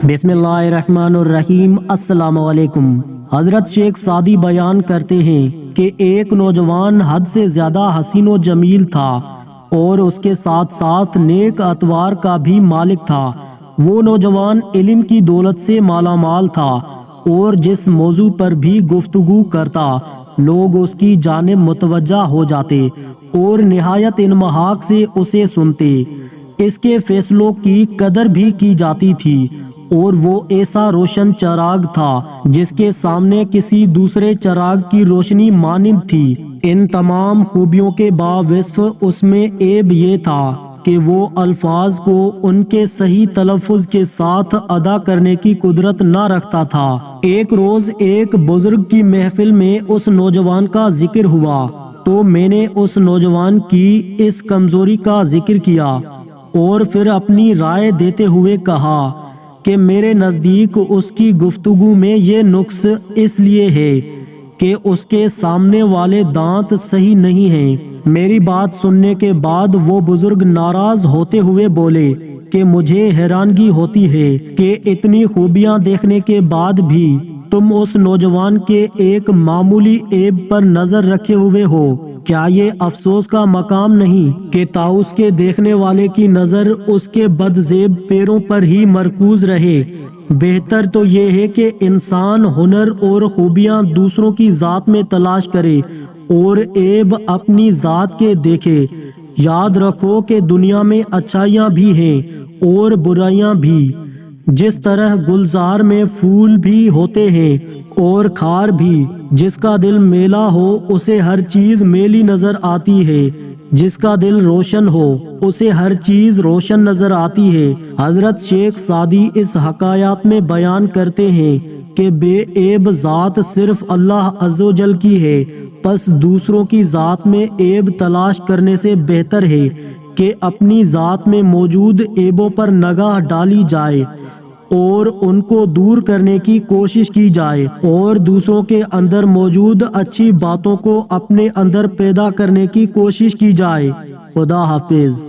بسم اللہ الرحمن الرحیم۔ السلام علیکم۔ حضرت شیخ سعدی بیان کرتے ہیں کہ ایک نوجوان حد سے زیادہ حسین و جمیل تھا اور اس کے ساتھ ساتھ نیک اتوار کا بھی مالک تھا۔ وہ نوجوان علم کی دولت سے مالا مال تھا اور جس موضوع پر بھی گفتگو کرتا لوگ اس کی جانب متوجہ ہو جاتے اور نہایت انمہاک سے اسے سنتے۔ اس کے فیصلوں کی قدر بھی کی جاتی تھی اور وہ ایسا روشن چراغ تھا جس کے سامنے کسی دوسرے چراغ کی روشنی مانند تھی۔ ان تمام خوبیوں کے باوصف اس میں عیب یہ تھا کہ وہ الفاظ کو ان کے صحیح تلفظ کے ساتھ ادا کرنے کی قدرت نہ رکھتا تھا۔ ایک روز ایک بزرگ کی محفل میں اس نوجوان کا ذکر ہوا تو میں نے اس نوجوان کی اس کمزوری کا ذکر کیا اور پھر اپنی رائے دیتے ہوئے کہا کہ میرے نزدیک اس کی گفتگو میں یہ نقص اس لیے ہے کہ اس کے سامنے والے دانت صحیح نہیں ہیں۔ میری بات سننے کے بعد وہ بزرگ ناراض ہوتے ہوئے بولے کہ مجھے حیرانگی ہوتی ہے کہ اتنی خوبیاں دیکھنے کے بعد بھی تم اس نوجوان کے ایک معمولی عیب پر نظر رکھے ہوئے ہو۔ کیا یہ افسوس کا مقام نہیں کہ طاؤس کے دیکھنے والے کی نظر اس کے بدزیب پیروں پر ہی مرکوز رہے؟ بہتر تو یہ ہے کہ انسان ہنر اور خوبیاں دوسروں کی ذات میں تلاش کرے اور عیب اپنی ذات کے دیکھے۔ یاد رکھو کہ دنیا میں اچھائیاں بھی ہیں اور برائیاں بھی۔ جس طرح گلزار میں پھول بھی ہوتے ہیں اور خار بھی، جس کا دل میلا ہو اسے ہر چیز میلی نظر آتی ہے، جس کا دل روشن ہو اسے ہر چیز روشن نظر آتی ہے۔ حضرت شیخ سعدی اس حکایات میں بیان کرتے ہیں کہ بے عیب ذات صرف اللہ عز و جل کی ہے، پس دوسروں کی ذات میں عیب تلاش کرنے سے بہتر ہے کہ اپنی ذات میں موجود عیبوں پر نگاہ ڈالی جائے اور ان کو دور کرنے کی کوشش کی جائے اور دوسروں کے اندر موجود اچھی باتوں کو اپنے اندر پیدا کرنے کی کوشش کی جائے۔ خدا حافظ۔